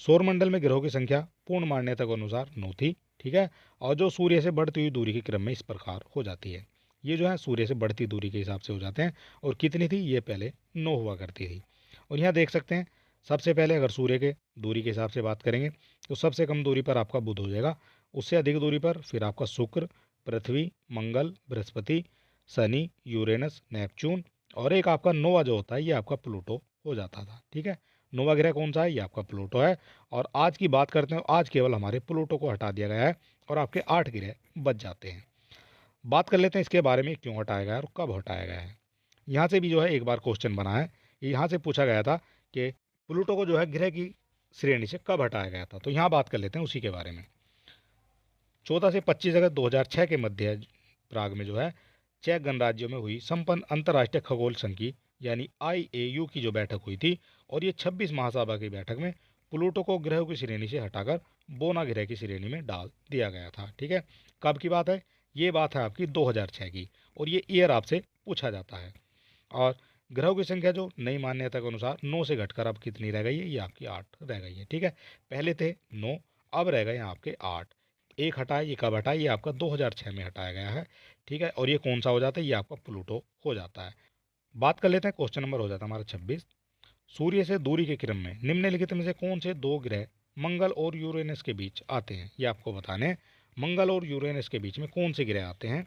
सौरमंडल में ग्रहों की संख्या पूर्ण मान्यता के अनुसार 9 थी। ठीक है, और जो सूर्य से बढ़ती हुई दूरी के क्रम में इस प्रकार हो जाती है। ये जो है सूर्य से बढ़ती दूरी के हिसाब से हो जाते हैं। और कितनी थी? ये पहले 9 हुआ करती थी। और यहाँ देख सकते हैं, सबसे पहले अगर सूर्य के दूरी के हिसाब से बात करेंगे तो सबसे कम दूरी पर आपका बुध हो जाएगा। उससे अधिक दूरी पर फिर आपका शुक्र, पृथ्वी, मंगल, बृहस्पति, शनि, यूरेनस, नेपच्यून और एक आपका नोवा जो होता है ये आपका प्लूटो हो जाता था। ठीक है, नोवा ग्रह कौन सा है? ये आपका प्लूटो है। और आज की बात करते हैं, आज केवल हमारे प्लूटो को हटा दिया गया है और आपके 8 ग्रह बच जाते हैं। बात कर लेते हैं इसके बारे में, क्यों हटाया गया है और कब हटाया गया है। यहाँ से भी जो है एक बार क्वेश्चन बना है, यहाँ से पूछा गया था कि प्लूटो को जो है ग्रह की श्रेणी से कब हटाया गया था। तो यहाँ बात कर लेते हैं उसी के बारे में। 14 से 25 अगस्त 2006 के मध्य प्राग में जो है चेक गणराज्यों में हुई संपन्न अंतर्राष्ट्रीय खगोल संघ की यानी IAU की जो बैठक हुई थी, और ये 26 महासभा की बैठक में प्लूटो को ग्रहों की श्रेणी से हटाकर बोना ग्रह की श्रेणी में डाल दिया गया था। ठीक है, कब की बात है? ये बात है आपकी 2006 की, और ये ईयर आपसे पूछा जाता है। और ग्रहों की संख्या जो नई मान्यता के अनुसार 9 से घटकर अब कितनी रह गई है? ये आपकी 8 रह गई है। ठीक है, पहले थे 9, अब रह गए हैं आपके 8। एक हटाए, ये कब हटाए? ये आपका 2006 में हटाया गया है। ठीक है, और ये कौन सा हो जाता है? ये आपका प्लूटो हो जाता है। बात कर लेते हैं, क्वेश्चन नंबर हो जाता है हमारा 26। सूर्य से दूरी के क्रम में निम्नलिखित में से कौन से दो ग्रह मंगल और यूरेनस के बीच आते हैं? ये आपको बताने हैं। मंगल और यूरेनस के बीच में कौन से ग्रह आते हैं?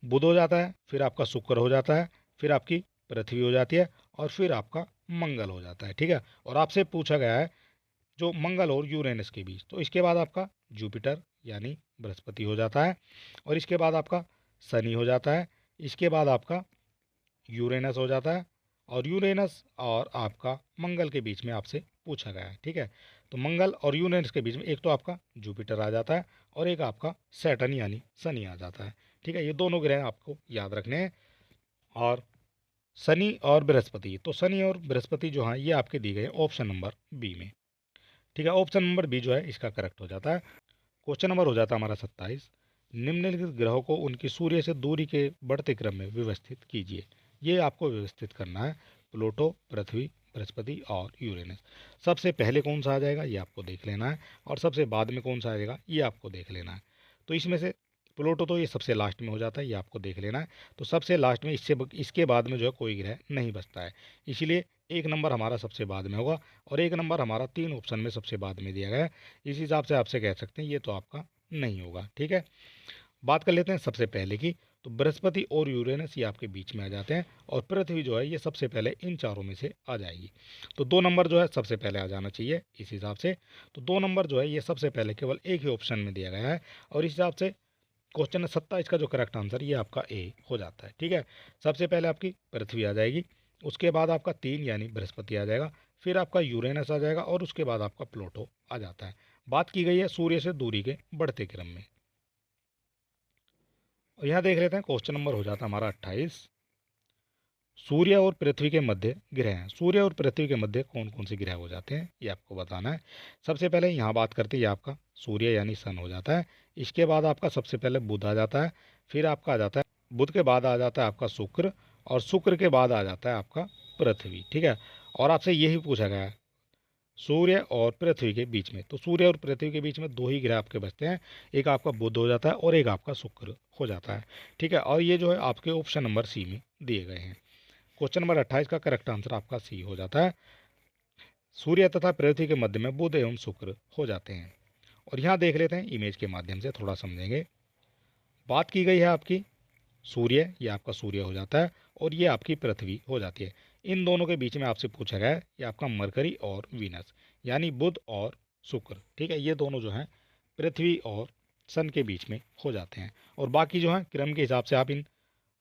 बुध हो जाता है, फिर आपका शुक्र हो जाता है, फिर आपकी पृथ्वी हो जाती है, और फिर आपका मंगल हो जाता है। ठीक है, और आपसे पूछा गया है जो मंगल और यूरेनस के बीच, तो इसके बाद आपका जुपिटर यानी बृहस्पति हो जाता है, और इसके बाद आपका शनि हो जाता है, इसके बाद आपका यूरेनस हो जाता है, और यूरेनस और आपका मंगल के बीच में आपसे पूछा गया है। ठीक है, तो मंगल और यूरेनस के बीच में एक तो आपका जुपिटर आ जाता है और एक आपका सैटर्न यानी शनि आ जाता है। ठीक है, ये दोनों ग्रह आपको याद रखने हैं। और शनि और बृहस्पति, तो शनि और बृहस्पति जो हैं ये आपके दिए गए ऑप्शन नंबर बी में। ठीक है, ऑप्शन नंबर बी जो है इसका करेक्ट हो जाता है। क्वेश्चन नंबर हो जाता है हमारा 27। निम्नलिखित ग्रहों को उनकी सूर्य से दूरी के बढ़ते क्रम में व्यवस्थित कीजिए। ये आपको व्यवस्थित करना है, प्लूटो, पृथ्वी, बृहस्पति और यूरेनस। सबसे पहले कौन सा आ जाएगा ये आपको देख लेना है, और सबसे बाद में कौन सा आ जाएगा ये आपको देख लेना है। तो इसमें से प्लूटो तो ये सबसे लास्ट में हो जाता है, ये आपको देख लेना है। तो सबसे लास्ट में इसके बाद में जो है कोई ग्रह नहीं बचता है, इसीलिए एक नंबर हमारा सबसे बाद में होगा, और एक नंबर हमारा 3 ऑप्शन में सबसे बाद में दिया गया है। इस हिसाब से आपसे कह सकते हैं ये तो आपका नहीं होगा। ठीक है, बात कर लेते हैं सबसे पहले की। तो बृहस्पति और यूरेनस ये आपके बीच में आ जाते हैं, और पृथ्वी जो है ये सबसे पहले इन चारों में से आ जाएगी। तो 2 नंबर जो है सबसे पहले आ जाना चाहिए इस हिसाब से। तो 2 नंबर जो है ये सबसे पहले केवल एक ही ऑप्शन में दिया गया है, और इस हिसाब से क्वेश्चन है 27 का जो करेक्ट आंसर ये आपका ए हो जाता है। ठीक है, सबसे पहले आपकी पृथ्वी आ जाएगी, उसके बाद आपका 3 यानी बृहस्पति आ जाएगा, फिर आपका यूरेनस आ जाएगा, और उसके बाद आपका प्लूटो आ जाता है। बात की गई है सूर्य से दूरी के बढ़ते क्रम में। और यहाँ देख लेते हैं, क्वेश्चन नंबर हो जाता है हमारा 28। सूर्य और पृथ्वी के मध्य ग्रह हैं। सूर्य और पृथ्वी के मध्य कौन कौन से ग्रह हो जाते हैं ये आपको बताना है। सबसे पहले यहाँ बात करते हैं, ये आपका सूर्य यानी सन हो जाता है। इसके बाद आपका सबसे पहले बुध आ जाता है, फिर आपका आ जाता है, बुध के बाद आ जाता है आपका शुक्र, और शुक्र के बाद आ जाता है आपका पृथ्वी। ठीक है, और आपसे यही पूछा गया है सूर्य और पृथ्वी के बीच में, तो सूर्य और पृथ्वी के बीच में 2 ही ग्रह आपके बचते हैं, एक आपका बुध हो जाता है और एक आपका शुक्र हो जाता है। ठीक है, और ये जो है आपके ऑप्शन नंबर सी में दिए गए हैं। क्वेश्चन नंबर 28 का करेक्ट आंसर आपका सी हो जाता है। सूर्य तथा पृथ्वी के मध्य में बुध एवं शुक्र हो जाते हैं। और यहाँ देख लेते हैं, इमेज के माध्यम से थोड़ा समझेंगे। बात की गई है आपकी सूर्य, ये आपका सूर्य हो जाता है, और ये आपकी पृथ्वी हो जाती है। इन दोनों के बीच में आपसे पूछा गया है ये आपका मरकरी और वीनस, यानी बुध और शुक्र। ठीक है, ये दोनों जो हैं पृथ्वी और सन के बीच में हो जाते हैं। और बाकी जो है क्रम के हिसाब से आप इन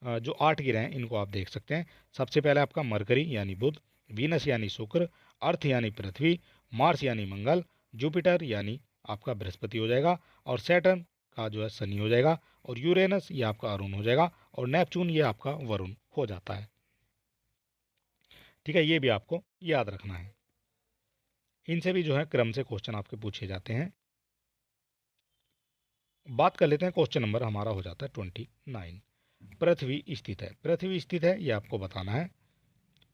जो 8 ग्रह हैं इनको आप देख सकते हैं। सबसे पहले आपका मरकरी यानी बुध, वीनस यानी शुक्र, अर्थ यानी पृथ्वी, मार्स यानी मंगल, जुपिटर यानी आपका बृहस्पति हो जाएगा, और सैटर्न का जो है शनि हो जाएगा, और यूरेनस ये आपका अरुण हो जाएगा, और नेपच्यून ये आपका वरुण हो जाता है। ठीक है, ये भी आपको याद रखना है। इनसे भी जो है क्रम से क्वेश्चन आपके पूछे जाते हैं। बात कर लेते हैं, क्वेश्चन नंबर हमारा हो जाता है 29। पृथ्वी स्थित है, पृथ्वी स्थित है ये आपको बताना है।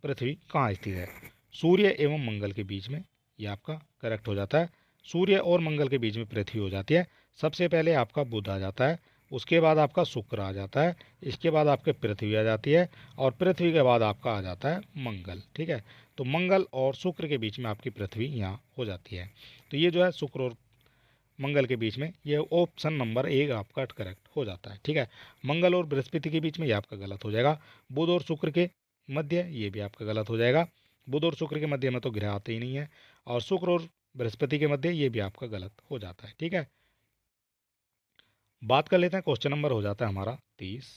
पृथ्वी कहाँ स्थित है? सूर्य एवं मंगल के बीच में, ये आपका करेक्ट हो जाता है। सूर्य और मंगल के बीच में पृथ्वी हो जाती है। सबसे पहले आपका बुध आ जाता है, उसके बाद आपका शुक्र आ जाता है, इसके बाद आपके पृथ्वी आ जाती है, और पृथ्वी के बाद आपका आ जाता है मंगल। ठीक है, तो मंगल और शुक्र के बीच में आपकी पृथ्वी यहाँ हो जाती है। तो ये जो है शुक्र और मंगल के बीच में, ये ऑप्शन नंबर 1 आपका करेक्ट हो जाता है। ठीक है, मंगल और बृहस्पति के बीच में ये आपका गलत हो जाएगा। बुध और शुक्र के मध्य ये भी आपका गलत हो जाएगा। बुध और शुक्र के मध्य में तो ग्रह आते ही नहीं है, और शुक्र और बृहस्पति के मध्य ये भी आपका गलत हो जाता है। ठीक है, बात कर लेते हैं, क्वेश्चन नंबर हो जाता है हमारा 30।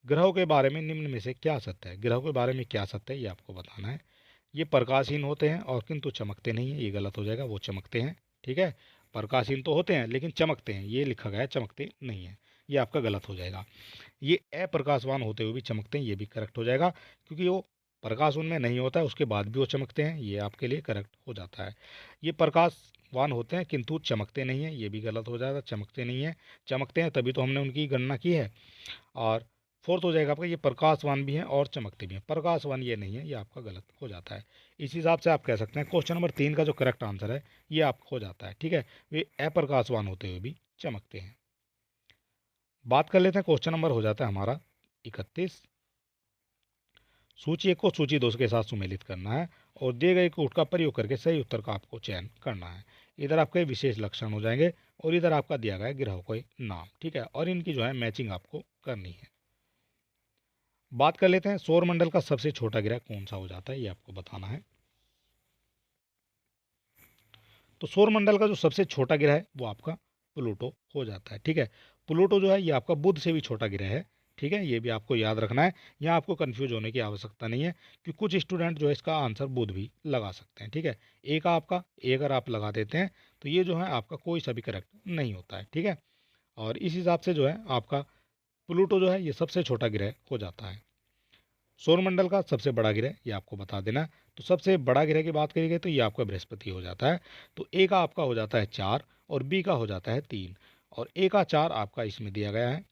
ग्रहों के बारे में निम्न में से क्या सत्य है? ग्रहों के बारे में क्या सत्य है ये आपको बताना है। ये प्रकाशहीन होते हैं और किंतु चमकते नहीं है, ये गलत हो जाएगा, वो चमकते हैं। ठीक है, प्रकाशहीन तो होते हैं लेकिन चमकते हैं, ये लिखा गया है चमकते नहीं है, ये आपका गलत हो जाएगा। ये अप्रकाशवान होते हुए भी चमकते हैं, ये भी करेक्ट हो जाएगा, क्योंकि वो प्रकाश उनमें नहीं होता है उसके बाद भी वो चमकते हैं, ये आपके लिए करेक्ट हो जाता है। ये प्रकाशवान होते हैं किंतु चमकते नहीं हैं, ये भी गलत हो जाएगा, चमकते नहीं हैं। चमकते हैं तभी तो हमने उनकी गणना की है। और फोर्थ हो जाएगा आपका, ये प्रकाशवान भी हैं और चमकते भी हैं, प्रकाशवान ये नहीं है, ये आपका गलत हो जाता है। इस हिसाब से आप कह सकते हैं क्वेश्चन नंबर 3 का जो करेक्ट आंसर है ये आपका हो जाता है। ठीक है, वे अप्रकाशवान होते हुए भी चमकते हैं। बात कर लेते हैं, क्वेश्चन नंबर हो जाता है हमारा 31। सूची 1 को सूची 2 के साथ सुमेलित करना है, और दिए गए कोड का प्रयोग करके सही उत्तर का आपको चयन करना है। इधर आपके विशेष लक्षण हो जाएंगे, और इधर आपका दिया गया ग्रहों का नाम। ठीक है, और इनकी जो है मैचिंग आपको करनी है। बात कर लेते हैं, सौर मंडल का सबसे छोटा ग्रह कौन सा हो जाता है ये आपको बताना है। तो सौर मंडल का जो सबसे छोटा ग्रह है वो आपका प्लूटो हो जाता है। ठीक है, प्लूटो जो है ये आपका बुध से भी छोटा ग्रह है। ठीक है, ये भी आपको याद रखना है, यहाँ आपको कंफ्यूज होने की आवश्यकता नहीं है, कि कुछ स्टूडेंट जो है इसका आंसर बुध भी लगा सकते हैं। ठीक है, एक आपका ए अगर आप लगा देते हैं तो ये जो है आपका कोई सा भी करेक्ट नहीं होता है। ठीक है, और इस हिसाब से जो है आपका प्लूटो जो है ये सबसे छोटा ग्रह हो जाता है। सौरमंडल का सबसे बड़ा ग्रह ये आपको बता देना है। तो सबसे बड़ा ग्रह की बात करेंगे तो ये आपका बृहस्पति हो जाता है। तो ए का आपका हो जाता है 4, और बी का हो जाता है 3, और ए का 4 आपका इसमें दिया गया है,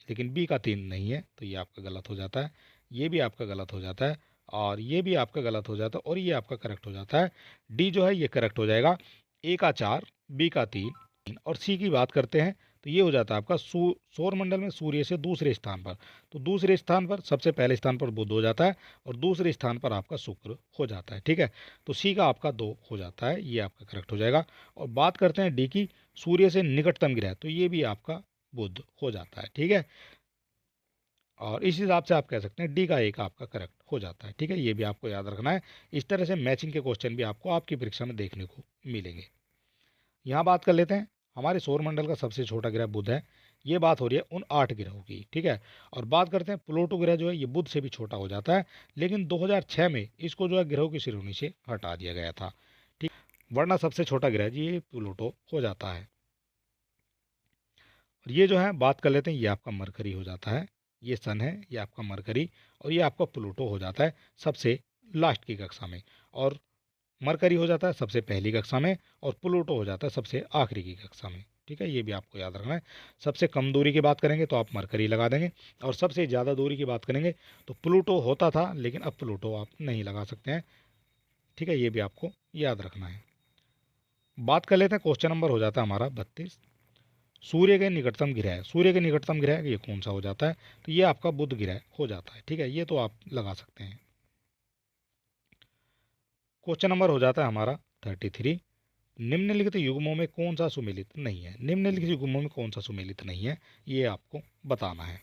लेकिन बी का 3 नहीं है, तो ये आपका गलत हो जाता है। ये भी आपका गलत हो जाता है, और ये भी आपका गलत हो जाता है, और ये आपका करेक्ट हो जाता है। डी जो है ये करेक्ट हो जाएगा, ए का 4, बी का 3, और सी की बात करते हैं तो ये हो जाता है आपका सौर मंडल में सूर्य से दूसरे स्थान पर। तो दूसरे स्थान पर सबसे पहले स्थान पर बुध हो जाता है, और दूसरे स्थान पर आपका शुक्र हो जाता है। ठीक है, तो सी का आपका 2 हो जाता है, ये आपका करेक्ट हो जाएगा। और बात करते हैं डी की, सूर्य से निकटतम ग्रह, तो ये भी आपका बुध हो जाता है। ठीक है, और इस हिसाब से आप कह सकते हैं डी का एक आपका करेक्ट हो जाता है। ठीक है, ये भी आपको याद रखना है। इस तरह से मैचिंग के क्वेश्चन भी आपको आपकी परीक्षा में देखने को मिलेंगे। यहाँ बात कर लेते हैं, हमारे सौरमंडल का सबसे छोटा ग्रह बुध है। ये बात हो रही है उन 8 ग्रहों की। ठीक है, और बात करते हैं प्लूटो ग्रह जो है ये बुध से भी छोटा हो जाता है, लेकिन 2006 में इसको जो है ग्रहों की श्रेणी से हटा दिया गया था। ठीक, वरना सबसे छोटा ग्रह जी ये प्लूटो हो जाता है। और ये जो है बात कर लेते हैं, ये आपका मरकरी हो जाता है, ये सन है, ये आपका मरकरी, और ये आपका प्लूटो हो जाता है सबसे लास्ट की कक्षा में। और मरकरी हो जाता है सबसे पहली कक्षा में, और प्लूटो हो जाता है सबसे आखिरी की कक्षा में। ठीक है, ये भी आपको याद रखना है। सबसे कम दूरी की बात करेंगे तो आप मरकरी लगा देंगे, और सबसे ज़्यादा दूरी की बात करेंगे तो प्लूटो होता था, लेकिन अब प्लूटो आप नहीं लगा सकते हैं। ठीक है, ये भी आपको याद रखना है। बात कर लेते हैं, क्वेश्चन नंबर हो जाता है हमारा 32। सूर्य के निकटतम ग्रह, सूर्य के निकटतम ग्रह ये कौन सा हो जाता है? तो ये आपका बुध ग्रह हो जाता है। ठीक है, ये तो आप लगा सकते हैं। क्वेश्चन नंबर हो जाता है हमारा 33। निम्नलिखित युग्मों में कौन सा सुमेलित नहीं है? निम्नलिखित युग्मों में कौन सा सुमेलित नहीं है ये आपको बताना है।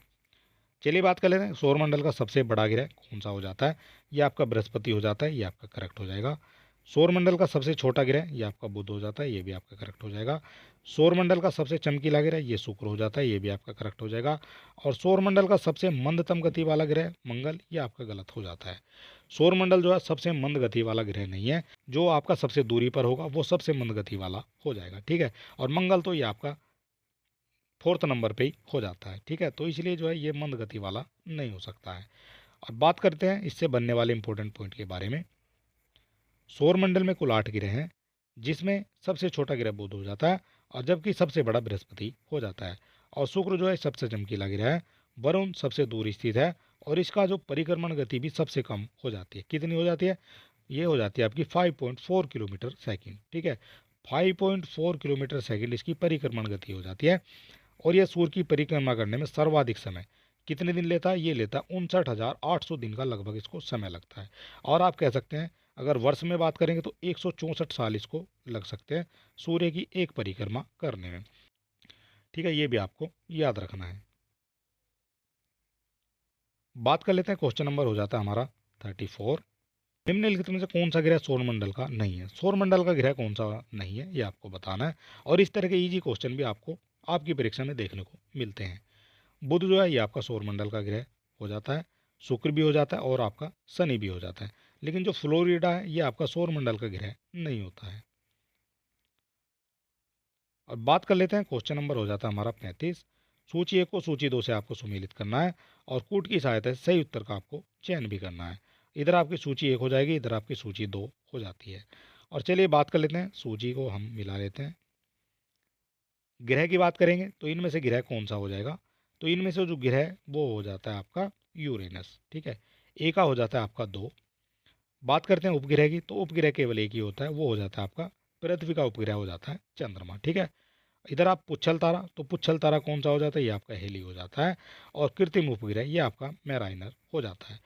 चलिए बात कर लेते हैं सौरमंडल का सबसे बड़ा ग्रह कौन सा हो जाता है। ये आपका बृहस्पति हो जाता है, ये आपका करेक्ट हो जाएगा। सौरमंडल का सबसे छोटा ग्रह ये आपका बुध हो जाता है, ये भी आपका करेक्ट हो जाएगा। सौरमंडल का सबसे चमकीला ग्रह ये शुक्र हो जाता है, ये भी आपका करेक्ट हो जाएगा। और सौरमंडल का सबसे मंदतम गति वाला ग्रह मंगल, ये आपका गलत हो जाता है। सौरमंडल जो है सबसे मंद गति वाला ग्रह नहीं है, जो आपका सबसे दूरी पर होगा वो सबसे मंद गति वाला हो जाएगा, ठीक है। और मंगल तो ये आपका फोर्थ नंबर पे ही हो जाता है, ठीक है। तो इसलिए जो है ये मंद गति वाला नहीं हो सकता है। अब बात करते हैं इससे बनने वाले इंपॉर्टेंट पॉइंट के बारे में। सौरमंडल में कुल 8 ग्रह हैं, जिसमें सबसे छोटा ग्रह बुध हो जाता है और जबकि सबसे बड़ा बृहस्पति हो जाता है। और शुक्र जो है सबसे चमकीला ग्रह है। वरुण सबसे दूर स्थित है और इसका जो परिक्रमण गति भी सबसे कम हो जाती है। कितनी हो जाती है? ये हो जाती है आपकी 5.4 किलोमीटर सेकंड, ठीक है। 5.4 किलोमीटर सेकंड इसकी परिक्रमण गति हो जाती है। और यह सूर्य की परिक्रमा करने में सर्वाधिक समय कितने दिन लेता है? ये लेता है 59,800 दिन का लगभग इसको समय लगता है। और आप कह सकते हैं अगर वर्ष में बात करेंगे तो 164 साल इसको लग सकते हैं सूर्य की एक परिक्रमा करने में, ठीक है। ये भी आपको याद रखना है। बात कर लेते हैं, क्वेश्चन नंबर हो जाता है हमारा 34। निम्नलिखित में से कौन सा ग्रह सौरमंडल का नहीं है? सौरमंडल का ग्रह कौन सा नहीं है ये आपको बताना है। और इस तरह के इजी क्वेश्चन भी आपको आपकी परीक्षा में देखने को मिलते हैं। बुध जो है ये आपका सौरमंडल का ग्रह हो जाता है, शुक्र भी हो जाता है और आपका शनि भी हो जाता है। लेकिन जो फ्लोरिडा है ये आपका सौरमंडल का ग्रह नहीं होता है। और बात कर लेते हैं, क्वेश्चन नंबर हो जाता है हमारा 35। सूची 1 को सूची 2 से आपको सुमेलित करना है और कूट की सहायता से सही उत्तर का आपको चयन भी करना है। इधर आपकी सूची 1 हो जाएगी, इधर आपकी सूची 2 हो जाती है। और चलिए बात कर लेते हैं, सूची को हम मिला लेते हैं। ग्रह की बात करेंगे तो इनमें से ग्रह कौन सा हो जाएगा? तो इनमें से जो ग्रह है वो हो जाता है आपका यूरेनस, ठीक है। ए का हो जाता है आपका 2। बात करते हैं उपग्रह की, तो उपग्रह केवल एक ही होता है, वो हो जाता है आपका पृथ्वी का उपग्रह हो जाता है चंद्रमा, ठीक है। इधर आप पुच्छल तारा, तो पुच्छल तारा कौन सा हो जाता है? ये आपका हेली हो जाता है। और कृत्रिम उपग्रह ये आपका मैराइनर हो जाता है।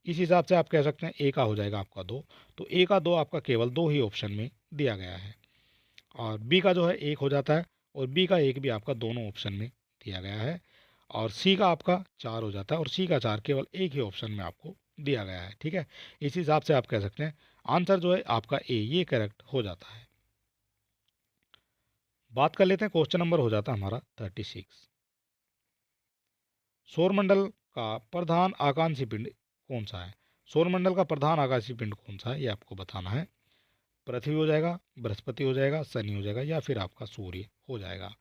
इस हिसाब से आप कह सकते हैं ए का हो जाएगा आपका 2। तो ए का 2 आपका केवल 2 ही ऑप्शन में दिया गया है। और बी का जो है 1 हो जाता है और बी का 1 भी आपका दोनों ऑप्शन में दिया गया है। और सी का आपका 4 हो जाता है और सी का 4 केवल एक ही ऑप्शन में आपको दिया गया है, ठीक है। इस हिसाब से आप कह सकते हैं आंसर जो है आपका ए ये करेक्ट हो जाता है। बात कर लेते हैं, क्वेश्चन नंबर हो जाता है हमारा 36। सौरमंडल का प्रधान आकाशीय पिंड कौन सा है? सौरमंडल का प्रधान आकाशीय पिंड कौन सा है ये आपको बताना है। पृथ्वी हो जाएगा, बृहस्पति हो जाएगा, शनि हो जाएगा या फिर आपका सूर्य हो जाएगा।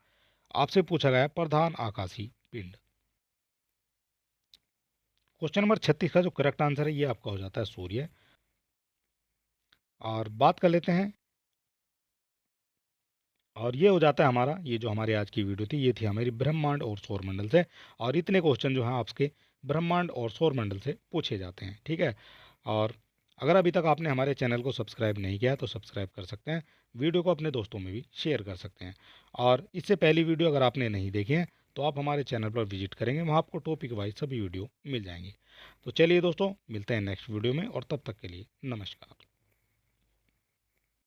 आपसे पूछा गया है प्रधान आकाशीय पिंड। क्वेश्चन नंबर 36 का जो करेक्ट आंसर है ये आपका हो जाता है सूर्य। और बात कर लेते हैं, और ये हो जाता है हमारा, ये जो हमारी आज की वीडियो थी ये थी हमारी ब्रह्मांड और सौरमंडल से। और इतने क्वेश्चन जो हैं आपके ब्रह्मांड और सौरमंडल से पूछे जाते हैं, ठीक है। और अगर अभी तक आपने हमारे चैनल को सब्सक्राइब नहीं किया है तो सब्सक्राइब कर सकते हैं, वीडियो को अपने दोस्तों में भी शेयर कर सकते हैं। और इससे पहली वीडियो अगर आपने नहीं देखी है तो आप हमारे चैनल पर विजिट करेंगे, वहाँ आपको टॉपिक वाइज सभी वीडियो मिल जाएंगे। तो चलिए दोस्तों, मिलते हैं नेक्स्ट वीडियो में और तब तक के लिए नमस्कार।